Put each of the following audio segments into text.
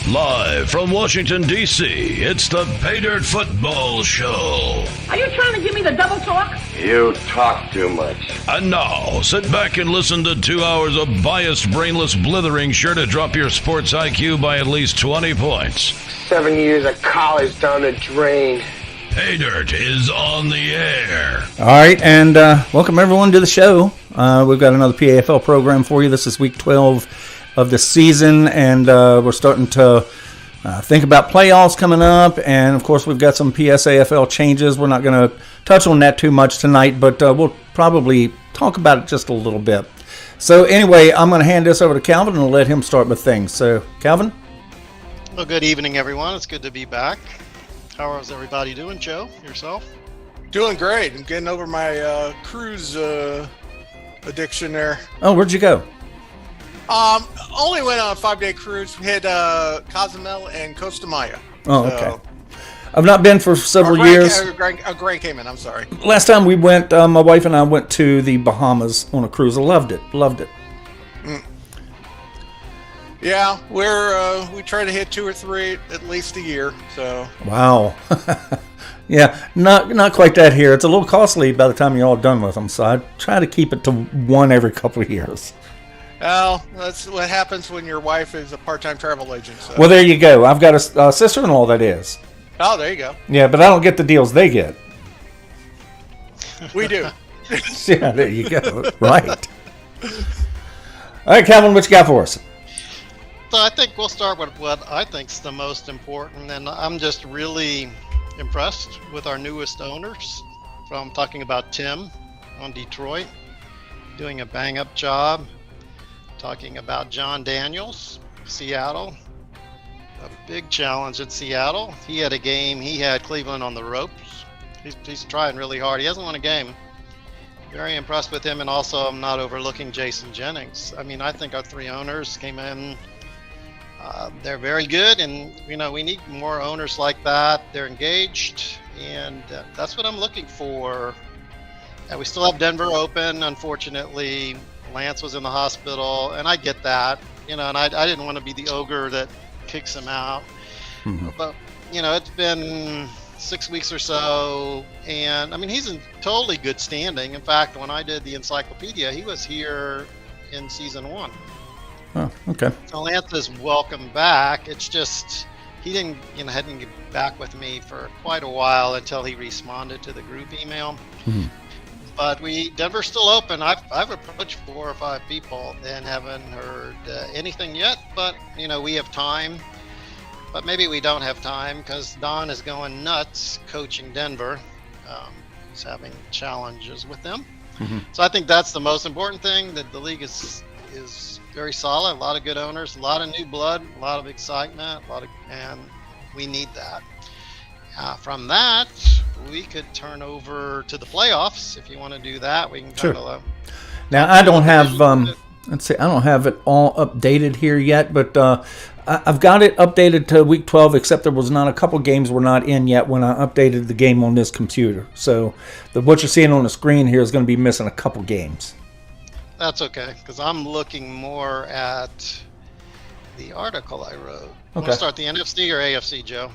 Live from Washington, D.C., it's the Pay Dirt Football Show. Are you trying to give me the double talk? You talk too much. And now, sit back and listen to 2 hours of biased, brainless blithering sure to drop your sports IQ by at least 20 points. 7 years of college down the drain. Pay Dirt is on the air. All right, and welcome everyone to the show. We've got another PAFL program for you. This is week 12 of the season, and we're starting to think about playoffs coming up, and of course we've got some PSAFL changes. We're not going to touch on that too much tonight, but we'll probably talk about it just a little bit. So anyway, I'm going to hand this over to Calvin and let him start with things. So Calvin? Well, good evening everyone. It's good to be back. How is everybody doing, Joe? Yourself? Doing great. I'm getting over my cruise addiction there. Oh, where'd you go? Only went on a 5-day cruise. We had Cozumel and Costa Maya. Oh, okay. I've not been for several years. Grand Cayman, I'm sorry. Last time we went, my wife and I went to the Bahamas on a cruise. I loved it. Mm. Yeah, we try to hit 2 or 3 at least a year. So. Wow. Yeah, not quite that here. It's a little costly by the time you're all done with them. So I try to keep it to one every couple of years. Well, that's what happens when your wife is a part-time travel agent. So. Well, there you go. I've got a sister-in-law that is. Oh, there you go. Yeah, but I don't get the deals they get. We do. Yeah, there you go. Right. All right, Calvin, what you got for us? So I think we'll start with what I think is the most important, and I'm just really impressed with our newest owners. From talking about Tim on Detroit, doing a bang-up job. Talking about John Daniels, Seattle. A big challenge at Seattle. He had a game. He had Cleveland on the ropes. He's trying really hard. He hasn't won a game. Very impressed with him, and also I'm not overlooking Jason Jennings. I mean, I think our 3 owners came in. They're very good, and we need more owners like that. They're engaged, and that's what I'm looking for. We still have Denver open, unfortunately. Lance was in the hospital, and I get that, and I didn't want to be the ogre that kicks him out. Mm-hmm. But, it's been 6 weeks or so, and, I mean, he's in totally good standing. In fact, when I did the encyclopedia, he was here in season 1. Oh, okay. So Lance is welcome back. It's just he hadn't get back with me for quite a while until he responded to the group email. Mm-hmm. But Denver's still open. I've approached 4 or 5 people and haven't heard anything yet. But we have time. But maybe we don't have time because Don is going nuts coaching Denver. He's having challenges with them. Mm-hmm. So I think that's the most important thing. That the league is very solid. A lot of good owners, a lot of new blood, a lot of excitement, and we need that. From that, we could turn over to the playoffs if you want to do that. We can sure. Kind of. Now I don't have I don't have it all updated here yet, but I've got it updated to week 12. Except there was not a couple games were not in yet when I updated the game on this computer. So what you're seeing on the screen here is going to be missing a couple games. That's okay, because I'm looking more at the article I wrote. Okay. Want to start the NFC or AFC, Joe?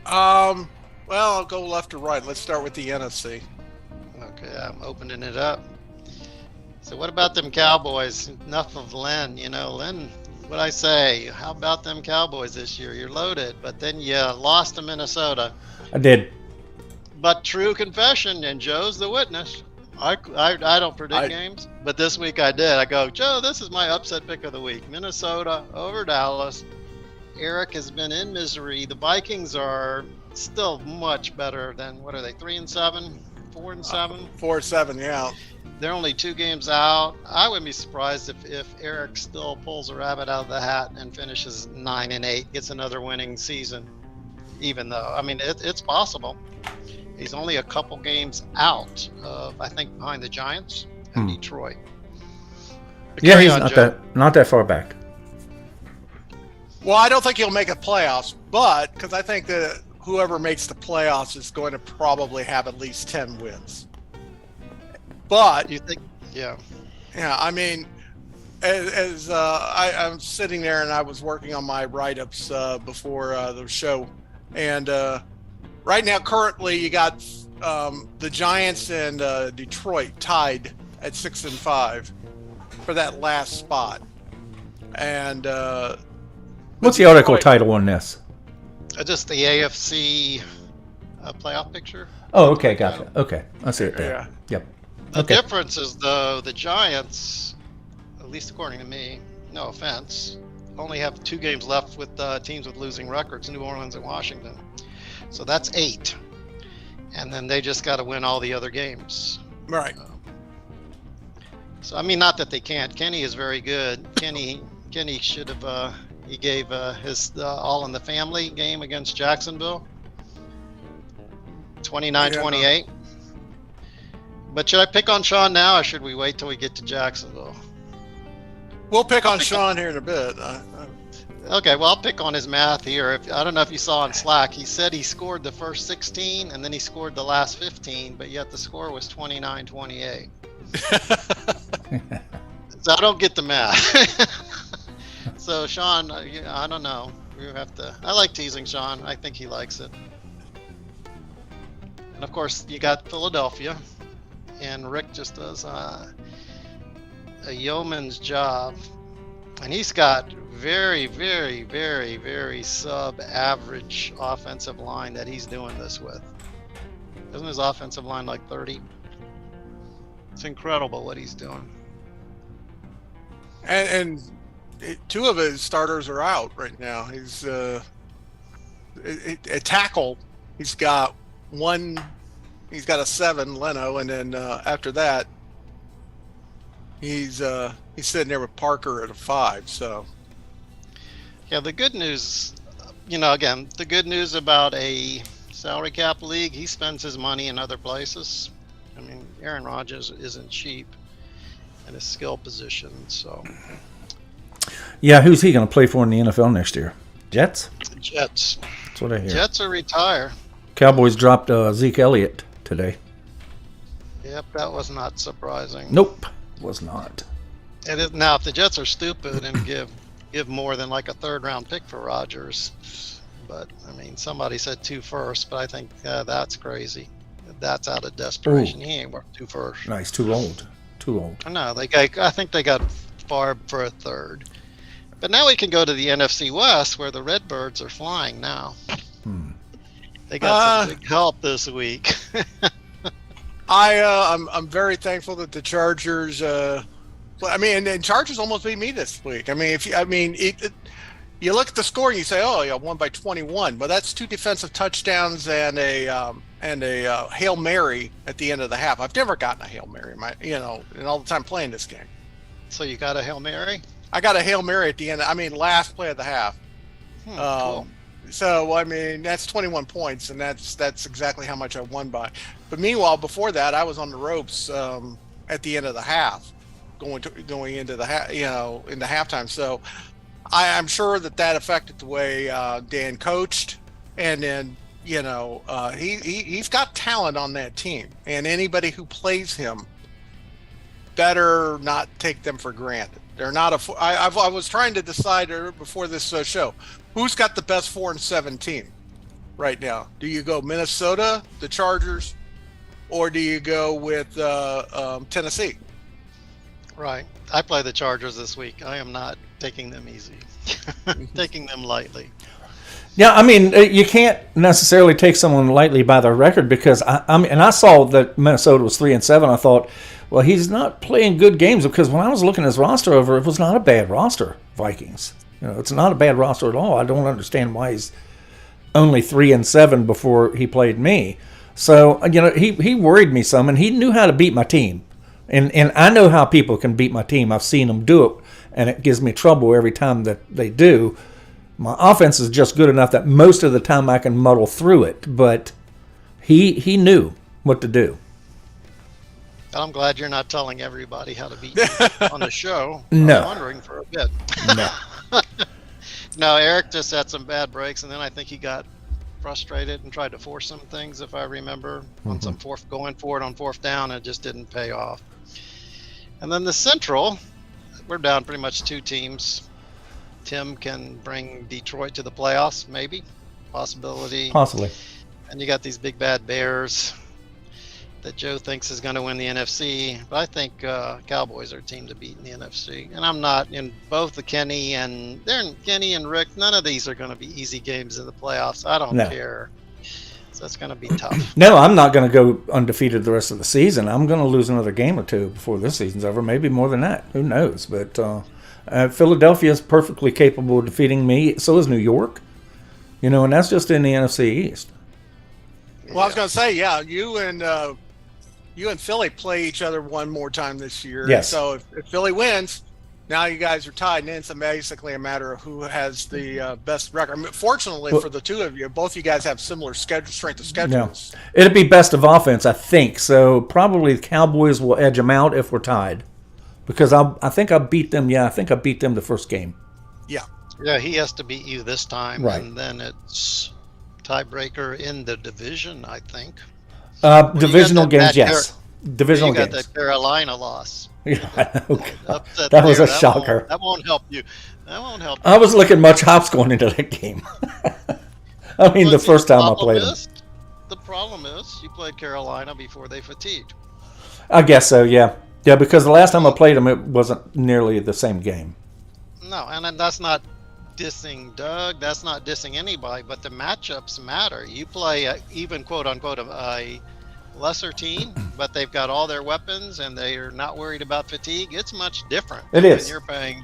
Well, I'll go left or right. Let's start with the NFC. Okay, I'm opening it up. So what about them Cowboys? Enough of Len. Len, what'd I say? How about them Cowboys this year? You're loaded, but then you lost to Minnesota. I did. But true confession, and Joe's the witness. I don't predict games, but this week I did. I go, Joe, this is my upset pick of the week. Minnesota over Dallas. Eric has been in misery. The Vikings are still much better than, what are they, 3-7, 4-7? 4-7, yeah. They're only 2 games out. I wouldn't be surprised if Eric still pulls a rabbit out of the hat and finishes 9-8, gets another winning season. Even though, I mean, it's possible. He's only a couple games out of, I think, behind the Giants and Detroit. Yeah, he's not that far back. Well, I don't think he'll make the playoffs, but because I think that whoever makes the playoffs is going to probably have at least 10 wins. But you think, yeah, I mean, I'm sitting there and I was working on my write-ups before the show, and right now, currently, you got the Giants and Detroit tied at 6-5 for that last spot. And what's the article title on this? Just the AFC playoff picture. Oh, okay, gotcha. Okay, I see it there. Yeah. Yep. The Okay. difference is, though, the Giants, at least according to me, no offense, only have 2 games left with teams with losing records, New Orleans and Washington. So that's 8. And then they just got to win all the other games. Right. So, I mean, not that they can't. Kenny is very good. Kenny should have, he gave his All in the Family game against Jacksonville. 29-28. But should I pick on Sean now, or should we wait till we get to Jacksonville? We'll pick on Sean here in a bit. Okay, well, I'll pick on his math here. I don't know if you saw in Slack, he said he scored the first 16 and then he scored the last 15, but yet the score was 29-28. So I don't get the math. So Sean, I don't know. You have to. I like teasing Sean. I think he likes it. And of course, you got Philadelphia, and Rick just does a yeoman's job, and he's got very, very, very, very sub-average offensive line that he's doing this with. Isn't his offensive line like 30? It's incredible what he's doing. And 2 of his starters are out right now. He's a tackle. He's got a 7, Leno, and then after that, he's sitting there with Parker at a 5. So. Yeah, the good news, again, the good news about a salary cap league, he spends his money in other places. I mean, Aaron Rodgers isn't cheap in his skill position, so. Yeah, who's he going to play for in the NFL next year? Jets? Jets. That's what I hear. Jets are retire. Cowboys dropped Zeke Elliott today. Yep, that was not surprising. Nope, was not. It is, now, if the Jets are stupid and give more than like a 3rd-round pick for Rodgers, but I mean, somebody said 2 firsts, but I think that's crazy. That's out of desperation. Ooh. He ain't worth 2 firsts. Nice, too old. No, I think they got Favre for a 3rd. But now we can go to the NFC West, where the Redbirds are flying now. They got some big help this week. I'm very thankful that the Chargers. And Chargers almost beat me this week. I mean, you look at the score and you say, "Oh, yeah, won by 21," but that's 2 defensive touchdowns and a Hail Mary at the end of the half. I've never gotten a Hail Mary, in all the time playing this game. So you got a Hail Mary? I got a Hail Mary at the end. Last play of the half. Cool. So I mean, that's 21 points, and that's exactly how much I won by. But meanwhile, before that, I was on the ropes at the end of the half, going into the into halftime. So I'm sure that affected the way Dan coached, and then he's got talent on that team, and anybody who plays him better not take them for granted. They're not I was trying to decide before this show, who's got the best 4-7 team right now? Do you go Minnesota, the Chargers, or do you go with Tennessee? Right. I play the Chargers this week. I am not taking them easy. Taking them lightly. Yeah, I mean, you can't necessarily take someone lightly by their record, because I saw that Minnesota was 3-7. I thought, well, he's not playing good games, because when I was looking at his roster over, it was not a bad roster, Vikings. It's not a bad roster at all. I don't understand why he's only 3-7 before he played me. So, he worried me some, and he knew how to beat my team. And I know how people can beat my team. I've seen them do it, and it gives me trouble every time that they do. My offense is just good enough that most of the time I can muddle through it, but he knew what to do. I'm glad you're not telling everybody how to beat me on the show. No. I'm wondering for a bit. No. No, Eric just had some bad breaks, and then I think he got frustrated and tried to force some things, if I remember, on some going for it on 4th down, and it just didn't pay off. And then the Central, we're down pretty much 2 teams. Tim can bring Detroit to the playoffs, maybe, possibility. Possibly. And you got these big bad Bears that Joe thinks is going to win the NFC. But I think Cowboys are a team to beat in the NFC. And I'm not in both the Kenny and Rick. None of these are going to be easy games in the playoffs. I don't care. So that's going to be tough. No, I'm not going to go undefeated the rest of the season. I'm going to lose another game or two before this season's over. Maybe more than that. Who knows? But Philadelphia is perfectly capable of defeating me. So is New York. And that's just in the NFC East. Well, I was going to say, yeah, you and Philly play each other one more time this year. Yes. So if Philly wins, now you guys are tied, and it's basically a matter of who has the best record. I mean, fortunately for the two of you, both you guys have similar strength of schedules. No. It'll be best of offense, I think. So probably the Cowboys will edge them out if we're tied, because I think I beat them. Yeah, I think I beat them the first game. Yeah. Yeah, he has to beat you this time, right. And then it's tiebreaker in the division, I think. Divisional games, yes. Divisional games. games. You got that Carolina loss. Yeah, I know. That was a shocker. That won't help you. I was looking much hops going into that game. I mean, the first time I played them. The problem is you played Carolina before they fatigued. I guess so, yeah. Yeah, because the last time I played them, it wasn't nearly the same game. No, and then that's not dissing Doug. That's not dissing anybody, but the matchups matter. You play even quote-unquote a lesser team, but they've got all their weapons and they're not worried about fatigue. It's much different. It is. When you're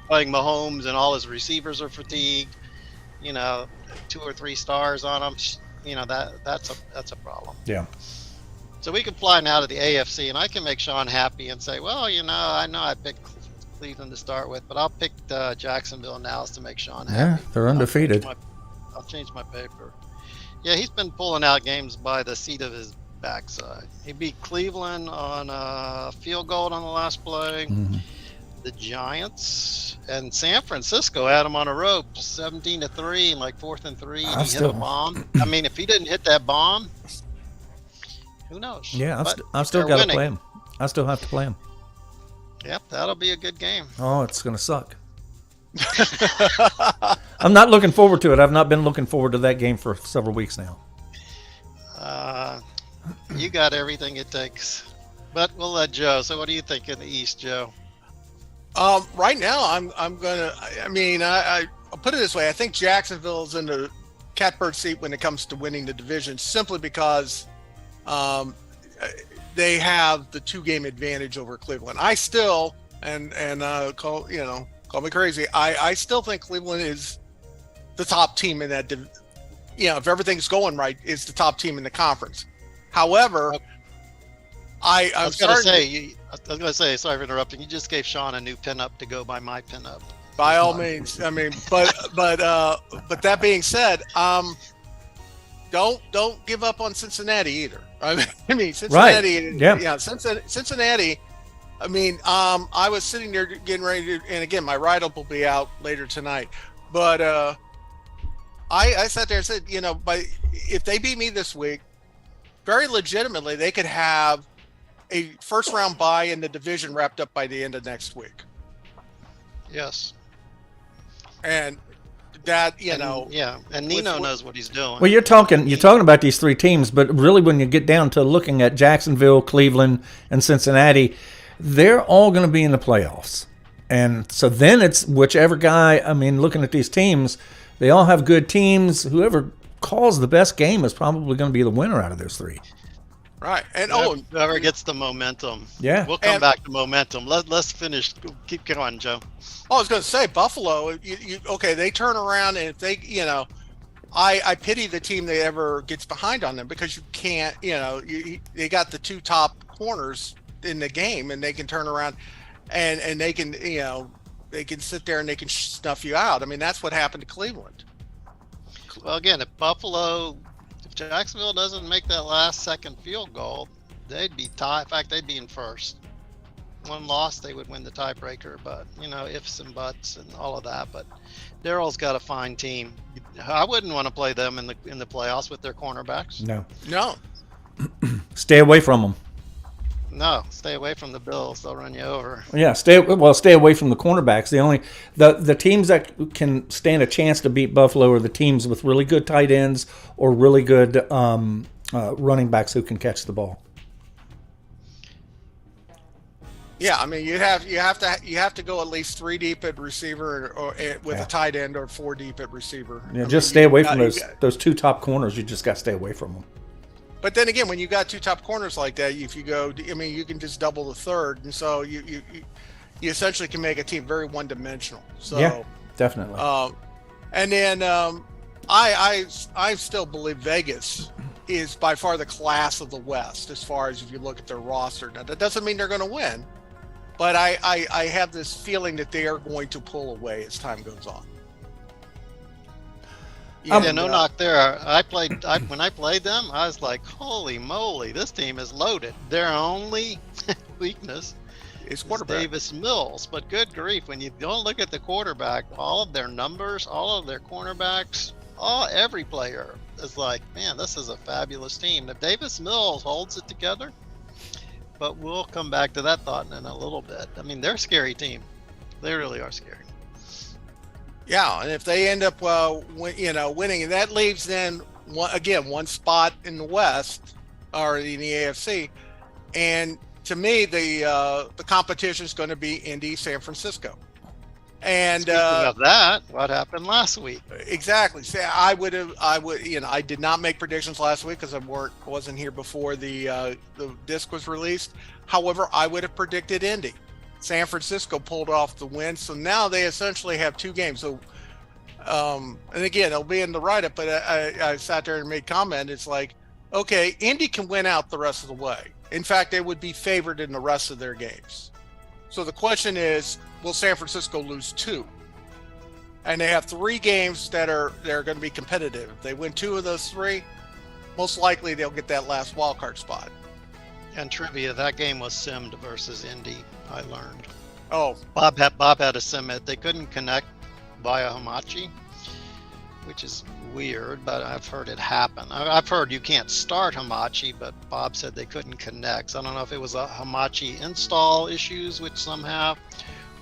playing Mahomes and all his receivers are fatigued, 2 or 3 stars on them, that's a problem. Yeah. So we can fly now to the AFC, and I can make Sean happy and say, well, I know I picked Cleveland to start with, but I'll pick Jacksonville now to make Sean happy. Yeah, they're undefeated. I'll change my paper. Yeah, he's been pulling out games by the seat of his backside. He beat Cleveland on a field goal on the last play. Mm-hmm. The Giants and San Francisco had him on a rope, 17-3, like 4th and 3. He hit a bomb. I mean, if he didn't hit that bomb, who knows? Yeah, I've still got to play him. I still have to play him. Yep, that'll be a good game. Oh, it's going to suck. I'm not looking forward to it. I've not been looking forward to that game for several weeks now. You got everything it takes. But we'll let Joe. So what do you think in the East, Joe? Right now, I'm gonna. I mean, I'll put it this way. I think Jacksonville's in the catbird seat when it comes to winning the division, simply because they have the 2-game advantage over Cleveland. I still call me crazy. I still think Cleveland is the top team in that. If everything's going right, is the top team in the conference. However, I was going to say, sorry for interrupting. You just gave Sean a new pinup to go by my pinup. By all means. I mean, but that being said, don't give up on Cincinnati either. I mean, Cincinnati. Right. Yeah. Yeah. Cincinnati. I mean, I was sitting there getting ready to, and again, my write-up will be out later tonight. But I sat there and said, if they beat me this week, very legitimately, they could have a first-round bye in the division wrapped up by the end of next week. Yes. And that, and Nino knows what he's doing. Well, you're talking about these 3 teams, but really when you get down to looking at Jacksonville, Cleveland, and Cincinnati, they're all going to be in the playoffs. And so then it's whichever guy, looking at these teams, they all have good teams. Whoever calls the best game is probably going to be the winner out of those 3. Right. And whoever gets the momentum. Yeah. We'll come back to momentum. Let's finish. Keep going, Joe. I was going to say Buffalo. Okay, they turn around, and if they, I pity the team that ever gets behind on them, because you can't. They got the 2 top corners in the game, and they can turn around, and they can, they can sit there and they can snuff you out. I mean, that's what happened to Cleveland. Well, again, if Jacksonville doesn't make that last second field goal, they'd be tied. In fact, they'd be in first. 1 loss, they would win the tiebreaker, but ifs and buts and all of that. But Daryl's got a fine team. I wouldn't want to play them in the playoffs with their cornerbacks. No. No. Stay away from them. No, stay away from the Bills. They'll run you over. Yeah, stay away from the cornerbacks. The teams that can stand a chance to beat Buffalo are the teams with really good tight ends or really good running backs who can catch the ball. Yeah, I mean you have to go at least 3 deep at receiver or with a tight end, or 4 deep at receiver. Yeah, stay away from those 2 top corners. You just got to stay away from them. But then again, when you got 2 top corners like that, if you go, I mean, you can just double the third, and so you essentially can make a team very one-dimensional. So yeah, definitely. And then I still believe Vegas is by far the class of the West as far as if you look at their roster. Now that doesn't mean they're going to win, but I have this feeling that they are going to pull away as time goes on. Yeah, no knock there. When I played them, I was like, holy moly, this team is loaded. Their only weakness is quarterback. Davis Mills. But good grief, when you don't look at the quarterback, all of their numbers, all of their cornerbacks, every player is like, man, this is a fabulous team. If Davis Mills holds it together, but we'll come back to that thought in a little bit. I mean, they're a scary team. They really are scary. Yeah, and if they end up, winning, and that leaves then one spot in the West or in the AFC, and to me, the competition is going to be Indy, San Francisco. And speaking of that, what happened last week? Exactly. See, I did not make predictions last week because I wasn't here before the disc was released. However, I would have predicted Indy. San Francisco pulled off the win, so now they essentially have 2 games. So, and again, it'll be in the write-up, but I sat there and made comment. It's like, okay, Indy can win out the rest of the way. In fact, they would be favored in the rest of their games. So the question is, will San Francisco lose 2? And they have 3 games they're going to be competitive. If they win 2 of those 3, most likely they'll get that last wild card spot. And trivia, that game was simmed versus Indy, I learned. Oh. Bob had to sim it. They couldn't connect via Hamachi, which is weird, but I've heard it happen. I've heard you can't start Hamachi, but Bob said they couldn't connect. So I don't know if it was a Hamachi install issues, which some have,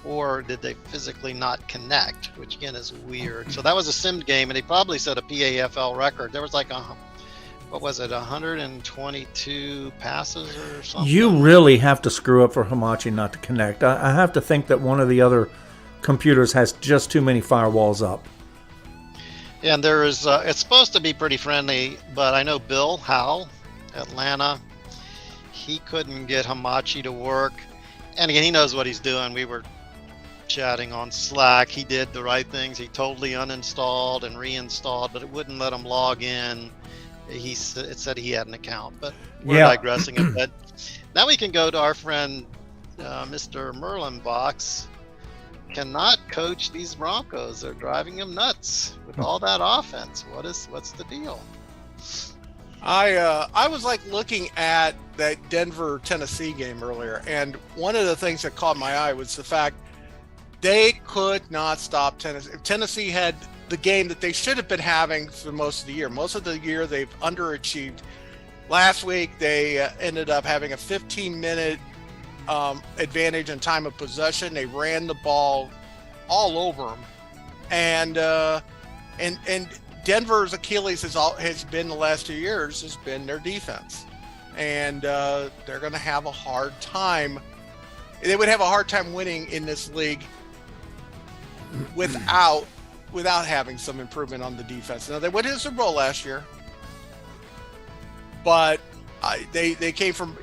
or did they physically not connect, which again is weird. So that was a simmed game, and he probably set a PAFL record. There was like 122 passes or something? You really have to screw up for Hamachi not to connect. I have to think that one of the other computers has just too many firewalls up. Yeah, and there is, it's supposed to be pretty friendly, but I know Bill Howell, Atlanta, he couldn't get Hamachi to work. And again, he knows what he's doing. We were chatting on Slack. He did the right things. He totally uninstalled and reinstalled, but it wouldn't let him log in. It said he had an account, but we're digressing a bit. Now we can go to our friend Mr. Merlenbox. Cannot coach these Broncos. They're driving him nuts with all that offense. What's the deal? I was like looking at that Denver Tennessee game earlier, and one of the things that caught my eye was the fact they could not stop Tennessee. Tennessee had the game that they should have been having for most of the year. Most of the year they've underachieved. Last week they ended up having a 15-minute advantage in time of possession. They ran the ball all over them, and Denver's Achilles has been the last 2 years has been their defense, and they're going to have a hard time. They would have a hard time winning in this league without having some improvement on the defense. Now they went to the Super Bowl last year, but they came from,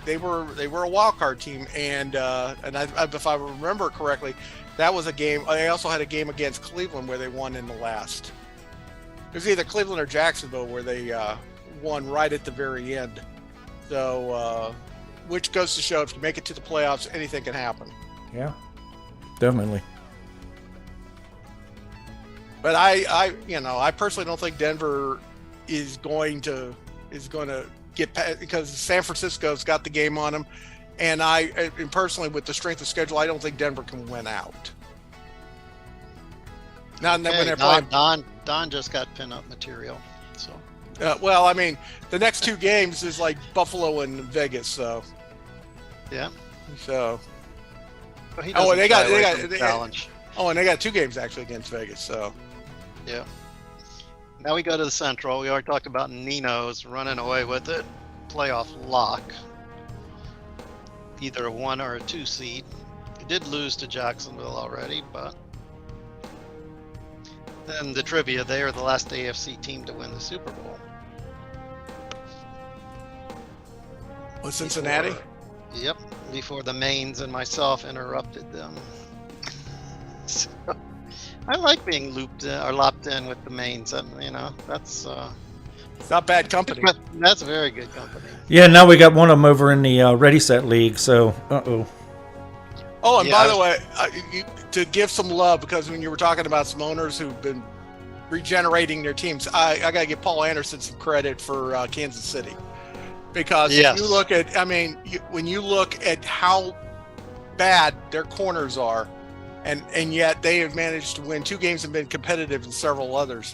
they were a wild card team, and if I remember correctly, that was a game. They also had a game against Cleveland where they won in the last. It was either Cleveland or Jacksonville where they won right at the very end. So, which goes to show if you make it to the playoffs, anything can happen. Yeah, definitely. But I personally don't think Denver is going to get past, because San Francisco's got the game on them, and personally, with the strength of schedule, I don't think Denver can win out. Now, when they're playing, Don just got pin-up material. So, well, I mean, the next 2 games is like Buffalo and Vegas, so Yeah. So. But he Oh, doesn't they shy got away from the challenge. and they got 2 games actually against Vegas. So. Yeah. Now we go to the Central. We already talked about Nino's running away with it. Playoff lock. Either a 1 or a 2 seed. He did lose to Jacksonville already, but. Then the trivia, they are the last AFC team to win the Super Bowl. Was Cincinnati? Yep, before the Mains and myself interrupted them. So, I like being looped or lopped in with the Mains. That's Not bad company. that's very good company. Yeah, now we got one of them over in the Ready Set League. So, Oh, and Yeah, by the way, to give some love, because when you were talking about some owners who've been regenerating their teams, I got to give Paul Anderson some credit for Kansas City. Because Yes. if you look at, when you look at how bad their corners are, and yet they have managed to win 2 games and been competitive in several others.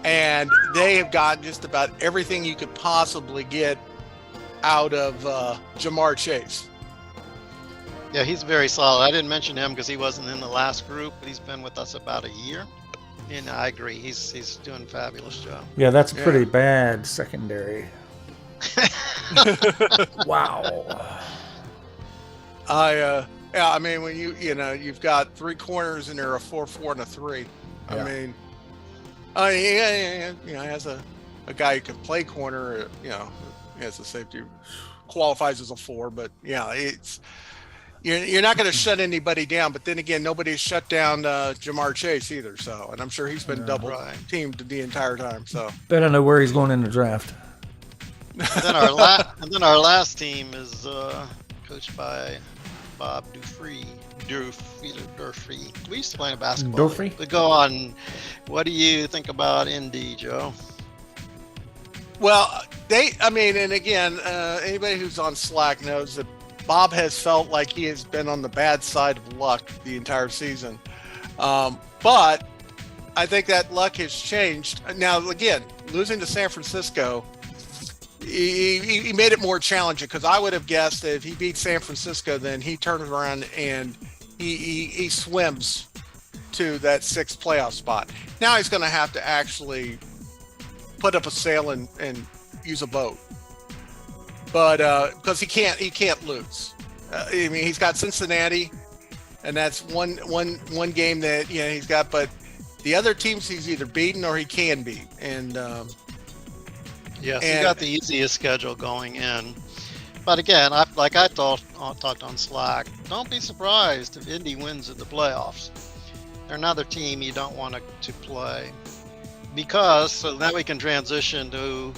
And they have gotten just about everything you could possibly get out of Jamar Chase. Yeah, he's very solid. I didn't mention him because he wasn't in the last group, but he's been with us about a year. And I agree, he's doing a fabulous job. yeah, that's a pretty bad secondary. Wow. When you've got 3 corners and they're a 4-4 and a 3. As a guy who can play corner, as a safety, qualifies as a 4. But it's you're not going to shut anybody down. But then again, nobody's shut down Jamar Chase either. So, and I'm sure he's been double teamed the entire time. So, Bet I know where he's going in the draft. And then our last team is coached by Bob Durfee. We used to play basketball. Durfee? But go on. What do you think about Indy, Joe? well, and again, anybody who's on Slack knows that Bob has felt like he has been on the bad side of luck the entire season. But I think that luck has changed. Now, again, losing to San Francisco, he made it more challenging, because I would have guessed that if he beat San Francisco, then he turns around and he swims to that 6th playoff spot. Now he's going to have to actually put up a sail and use a boat. But because he can't lose. He's got Cincinnati, and that's one game that he's got. But the other teams he's either beaten or he can beat. And Yes, he got the easiest schedule going in. But again, I talked on Slack, don't be surprised if Indy wins in the playoffs. They're another team you don't want to play. So now we can transition to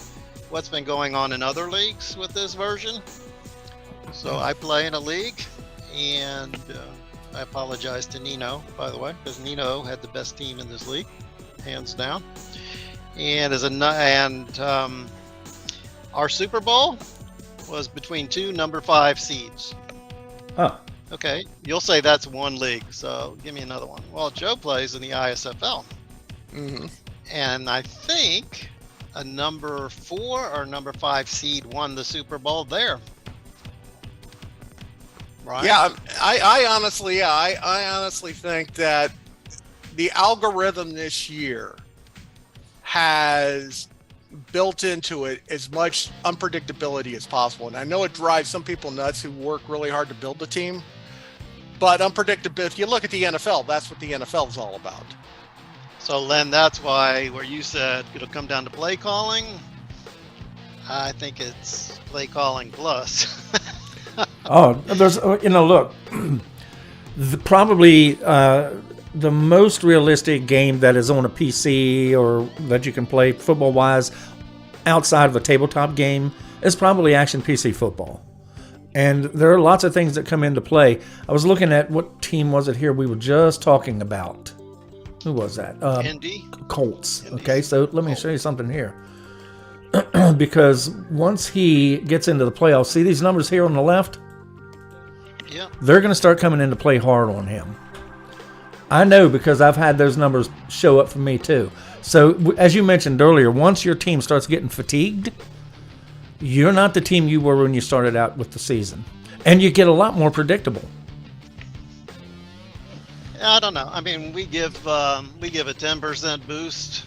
what's been going on in other leagues with this version. So I play in a league, and I apologize to Nino, by the way, because Nino had the best team in this league, hands down. And our Super Bowl was between 2 number 5 seeds. Oh. Okay, you'll say that's one league, so give me another one. Well, Joe plays in the ISFL. mm-hmm. And I think a number 4 or number 5 seed won the Super Bowl there. Right? Yeah, I honestly think that the algorithm this year has built into it as much unpredictability as possible. And I know it drives some people nuts who work really hard to build the team, but unpredictability, if you look at the NFL, that's what the NFL is all about. So Len, that's why where you said it'll come down to play calling, I think it's play calling plus. There's, look, probably the most realistic game that is on a PC or that you can play football-wise outside of a tabletop game is probably Action PC Football. And there are lots of things that come into play. I was looking at what team was it here we were just talking about. Who was that? Indy? Colts. Okay, so let me show you something here. Because once he gets into the playoffs, see these numbers here on the left? Yeah. They're going to start coming into play hard on him. I know because I've had those numbers show up for me too. So as you mentioned earlier, once your team starts getting fatigued, you're not the team you were when you started out with the season. And you get a lot more predictable. I don't know. I mean, we give a 10% boost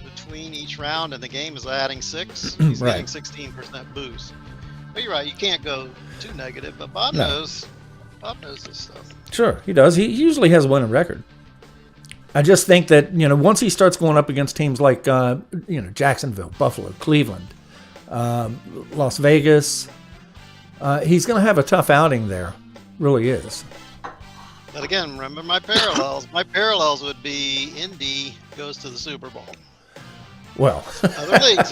between each round, and the game is adding 6. He's Right. getting 16% boost. But you're right. You can't go too negative. But Bob No. knows. Bob knows this stuff. Sure, he does. He usually has a winning record. I just think that, once he starts going up against teams like, Jacksonville, Buffalo, Cleveland, Las Vegas, he's going to have a tough outing there. Really is. But again, remember my parallels. My parallels would be Indy goes to the Super Bowl. Well, Other leagues.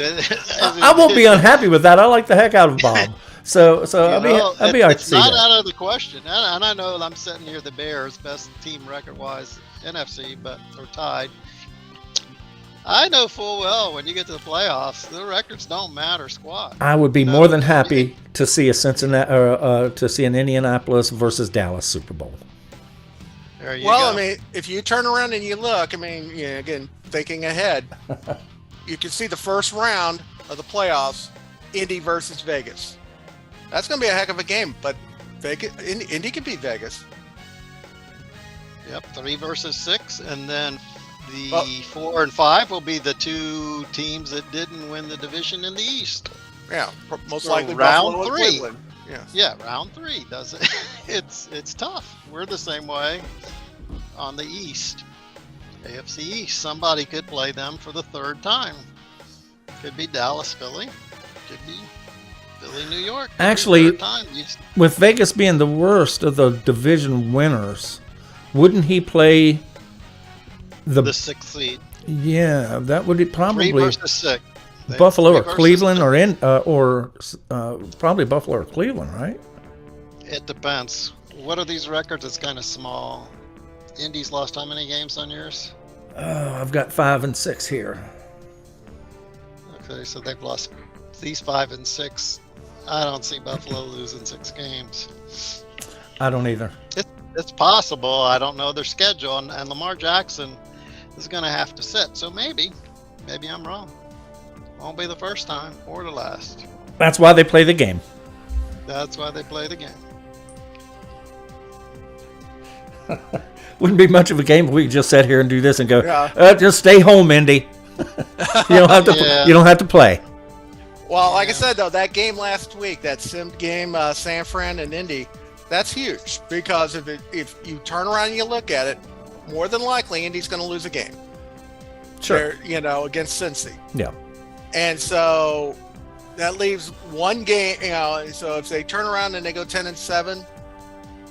I won't be unhappy with that. I like the heck out of Bob. So I'll be all right to It's see not that. out of the question. And I know I'm sitting here the Bears, best team record-wise NFC, but they're tied. I know full well when you get to the playoffs, the records don't matter squat. I would be more than happy to see a to see an Indianapolis versus Dallas Super Bowl. There you Well, go. I mean, if you turn around and you look, I mean, again, thinking ahead, you can see the first round of the playoffs, Indy versus Vegas. That's going to be a heck of a game, but Indy can beat Vegas. Yep, 3 versus 6, and then the Well- 4 and 5 will be the 2 teams that didn't win the division in the East. Yeah, most So likely round Buffalo and 3. Cleveland. Yeah. Yeah, round 3 does it. It's tough. We're the same way on the East. AFC East. Somebody could play them for the 3rd time. Could be Dallas, Philly. Could be Philly, New York. Could be Actually- 3rd time. With Vegas being the worst of the division winners, wouldn't he play The 6th seed. Yeah, that would 3 probably versus 6. Buffalo 3 or versus Cleveland 6. or probably Buffalo or Cleveland, right? It depends. What are these records? It's kind of small. Indy's lost how many games on yours? Oh, I've got 5 and 6 here. Okay, so they've lost these 5 and 6. I don't see Buffalo losing 6 games. I don't either. It's possible. I don't know their schedule, and Lamar Jackson is going to have to sit. So maybe I'm wrong. Won't be the first time or the last. That's why they play the game. That's why they play the game. Wouldn't be much of a game if we could just sit here and do this and go, Yeah. just stay home, Indy. You don't have to. Yeah. You don't have to play. Well, like I said, though, that game last week, that sim game, San Fran and Indy, that's huge because if you turn around and you look at it, more than likely Indy's going to lose a game. Sure. They're, against Cincy. Yeah. And so that leaves one game, so if they turn around and they go 10-7,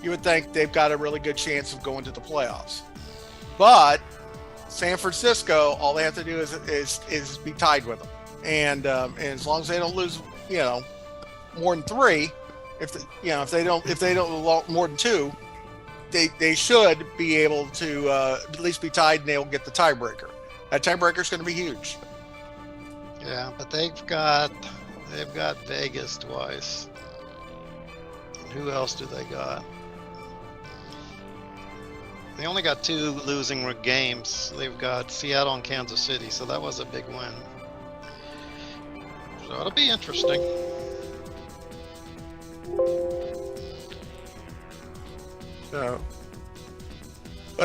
you would think they've got a really good chance of going to the playoffs. But San Francisco, all they have to do is be tied with them. And as long as they don't lose, more than 3, if they don't lose more than 2, they should be able to at least be tied, and they'll get the tiebreaker. That tiebreaker is going to be huge. Yeah, but they've got Vegas twice. And who else do they got? They only got 2 losing games. They've got Seattle and Kansas City, so that was a big win. So it'll be interesting. But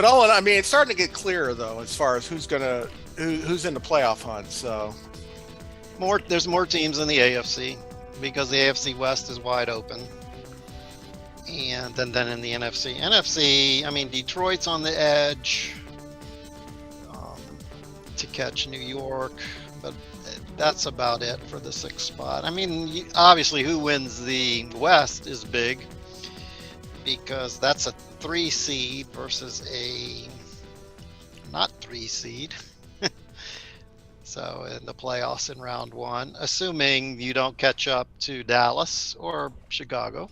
it's starting to get clearer though, as far as who's in the playoff hunt. So There's more teams in the AFC because the AFC West is wide open. And then in the NFC, I mean, Detroit's on the edge to catch New York, but that's about it for the 6th spot. I mean, obviously, who wins the West is big because that's a 3 seed versus a not 3 seed. So in the playoffs in round 1, assuming you don't catch up to Dallas or Chicago.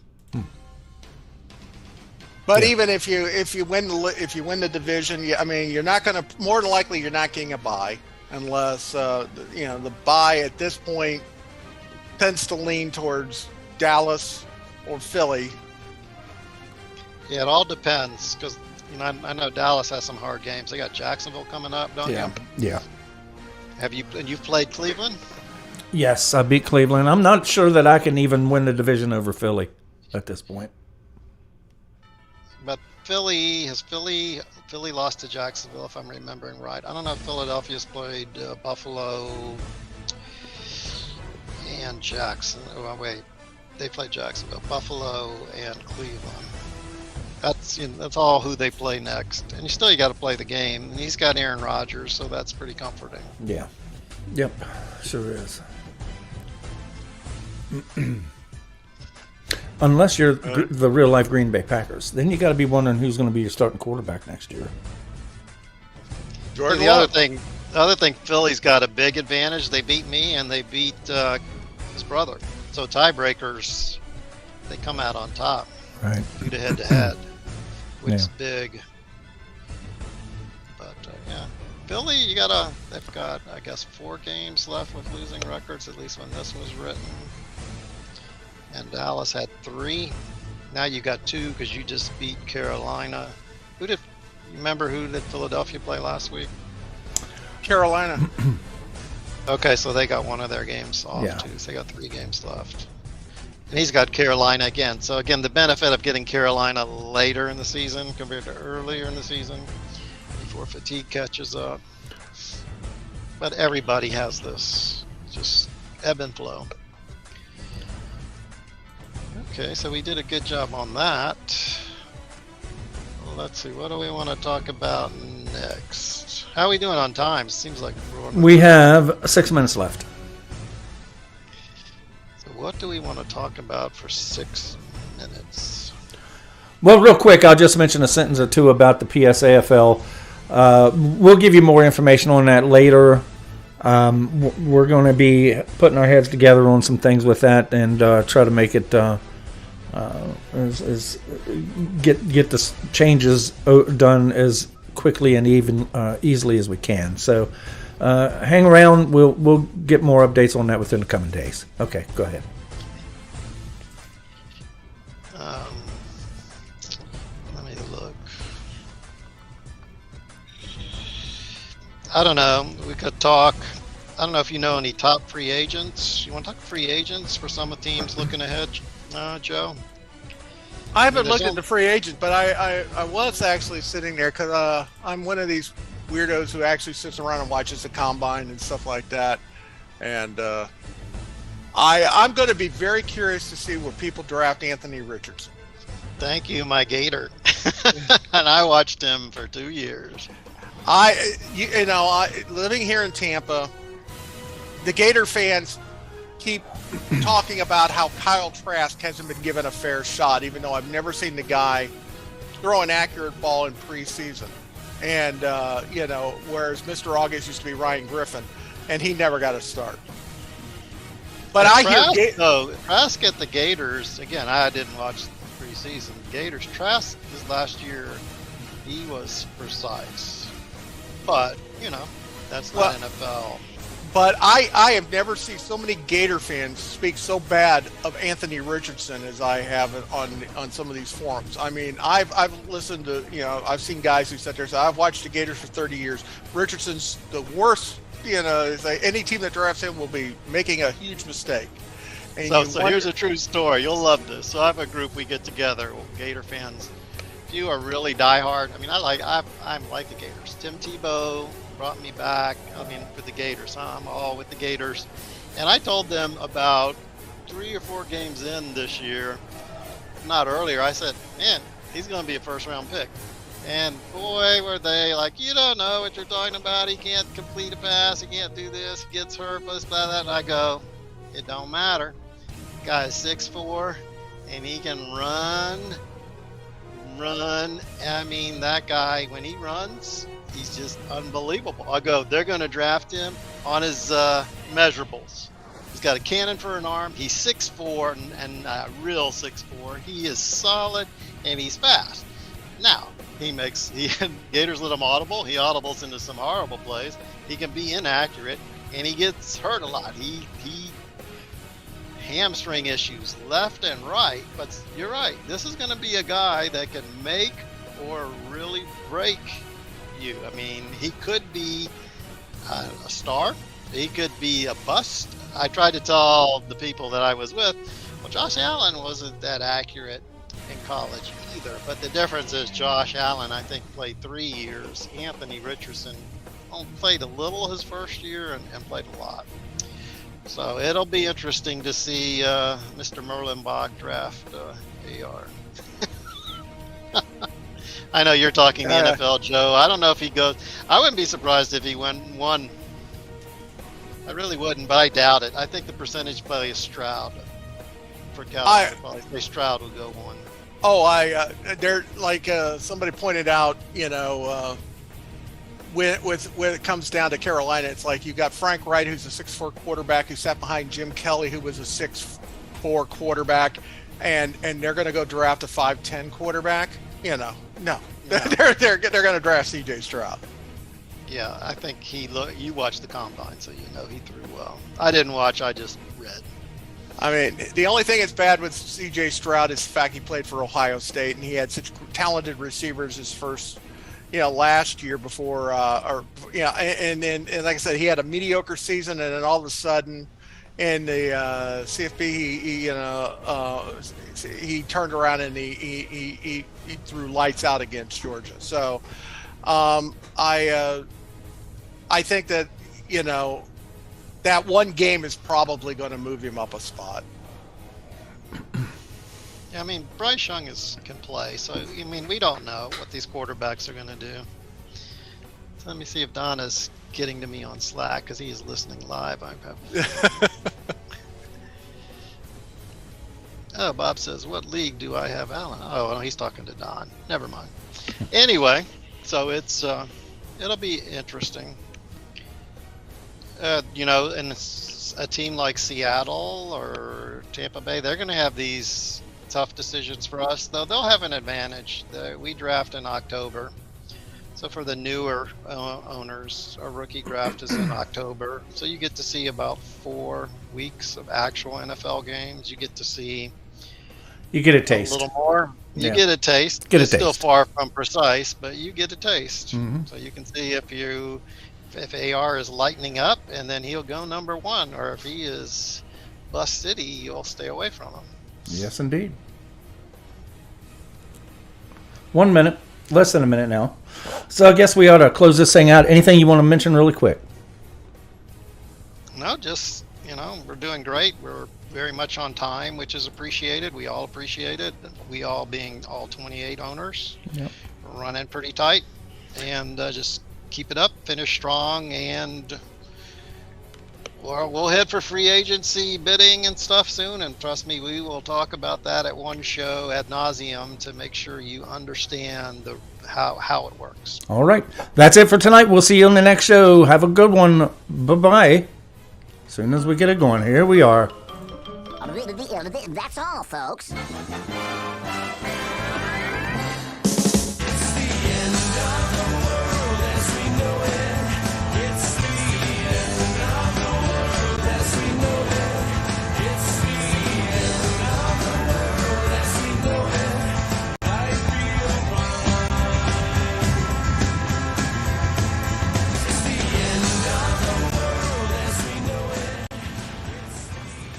But even if you win the division, you're not going to, more than likely you're not getting a bye unless the bye at this point tends to lean towards Dallas or Philly. Yeah, it all depends because I know Dallas has some hard games. They got Jacksonville coming up, don't you? Yeah. You've played Cleveland? Yes, I beat Cleveland. I'm not sure that I can even win the division over Philly. at this point. But Philly lost to Jacksonville, if I'm remembering right. I don't know if Philadelphia's played Buffalo and Jackson. Oh, wait. They played Jacksonville, Buffalo, and Cleveland. That's all who they play next. And you got to play the game. And he's got Aaron Rodgers, so that's pretty comforting. Yeah. Yep. Sure is. Unless you're the real life Green Bay Packers, then you got to be wondering who's going to be your starting quarterback next year. Jordan The other thing, Philly's got a big advantage. They beat me and they beat his brother. So tiebreakers, they come out on top. Right. Due to head-to-head, which is Yeah. big. But yeah, Philly, they've got, I guess, 4 games left with losing records, at least when this was written. And Dallas had 3. Now you got 2 because you just beat Carolina. You remember who did Philadelphia play last week? Carolina. Okay, so they got one of their games off Yeah. too. So they got 3 games left. And he's got Carolina again. So again, the benefit of getting Carolina later in the season compared to earlier in the season before fatigue catches up. But everybody has this. Just ebb and flow. Okay, so we did a good job on that. Well, let's see, what do we want to talk about next? How are we doing on time? Seems like We have 6 minutes left. So what do we want to talk about for 6 minutes? Well, real quick, I'll just mention a sentence or two about the PSAFL. We'll give you more information on that later. We're going to be putting our heads together on some things with that and try to make it get the changes done as quickly and easily as we can. So hang around. We'll get more updates on that within the coming days. Okay, go ahead. Let me look. I don't know. We could talk. I don't know if you know any top free agents. You want to talk free agents for some of the teams looking ahead, Joe? I haven't looked at the free agent, but I was actually sitting there because I'm one of these weirdos who actually sits around and watches the combine and stuff like that. And I'm going to be very curious to see where people draft Anthony Richardson. Thank you, my Gator. And I watched him for 2 years. Living here in Tampa, the Gator fans keep talking about how Kyle Trask hasn't been given a fair shot, even though I've never seen the guy throw an accurate ball in preseason. And, whereas Mr. August used to be Ryan Griffin, and he never got a start. But Trask at the Gators, again, I didn't watch the preseason. Gators, Trask this last year, he was precise. But, that's not NFL. But I have never seen so many Gator fans speak so bad of Anthony Richardson as I have on some of these forums. I mean, I've listened to, I've seen guys who sit there and say, I've watched the Gators for 30 years. Richardson's the worst, any team that drafts him will be making a huge mistake. And so here's a true story. You'll love this. So I have a group we get together, Gator fans. If you are really diehard, I like the Gators. Tim Tebow brought me back, for the Gators. I'm all with the Gators. And I told them about 3 or 4 games in this year, not earlier, I said, man, he's going to be a first-round pick. And boy, were they like, you don't know what you're talking about. He can't complete a pass. He can't do this. He gets hurt, blah, blah, blah. And I go, it don't matter. Guy is 6'4", and he can run. That guy, when he runs, he's just unbelievable. I go, they're going to draft him on his measurables. He's got a cannon for an arm. He's 6'4", and real 6'4". He is solid, and he's fast. Now, Gators let him audible. He audibles into some horrible plays. He can be inaccurate, and he gets hurt a lot. He hamstring issues left and right, but you're right. This is going to be a guy that can make or really break you. He could be a star. He could be a bust. I tried to tell the people that I was with, Well, Josh Allen wasn't that accurate in college either, but the difference is Josh Allen, I think, played 3 years. Anthony Richardson played a little his first year and played a lot. So it'll be interesting to see Mr. Merlenbach draft AR. I know you're talking the NFL, Joe. I don't know if he goes. I wouldn't be surprised if he went one. I really wouldn't, but I doubt it. I think the percentage play is Stroud for Cowboys. I say Stroud will go one. Oh, they're like somebody pointed out. When it comes down to Carolina, it's like you've got Frank Wright, who's a 6'4" quarterback, who sat behind Jim Kelly, who was a 6'4" quarterback, and they're going to go draft a 5'10" quarterback. No. They're going to draft C.J. Stroud. Yeah, I think you watched the combine, so you know he threw well. I didn't watch, I just read. I mean, the only thing that's bad with C.J. Stroud is the fact he played for Ohio State, and he had such talented receivers his first, last year before, and like I said, he had a mediocre season, and then all of a sudden, in the CFP, he turned around and he threw lights out against Georgia. So, I think that that one game is probably going to move him up a spot. Yeah, I mean, Bryce Young can play, so we don't know what these quarterbacks are going to do. So let me see if Donna's getting to me on Slack because he is listening live. Oh, Bob says, what league do I have Allen? Oh, no, he's talking to Don. Never mind. Anyway, so it'll be interesting. And a team like Seattle or Tampa Bay, they're going to have these tough decisions for us, though they'll have an advantage. We draft in October. So for the newer owners, our rookie draft is in October. So you get to see about 4 weeks of actual NFL games. You get to see You get a taste. A little more. You get a taste. It's still far from precise, but you get a taste. Mm-hmm. So you can see if AR is lightening up, and then he'll go number 1, or if he is bust city, you'll stay away from him. Yes, indeed. 1 minute, less than a minute now. So I guess we ought to close this thing out. Anything you want to mention really quick? No, just, we're doing great. We're very much on time, which is appreciated. We all appreciate it. We all being all 28 owners. Yep. We're running pretty tight, and just keep it up, finish strong, and we'll head for free agency bidding and stuff soon. And trust me, we will talk about that at one show ad nauseum to make sure you understand how it works. All right. That's it for tonight. We'll see you on the next show. Have a good one. Bye-bye. As soon as we get it going, here we are. That's all, folks.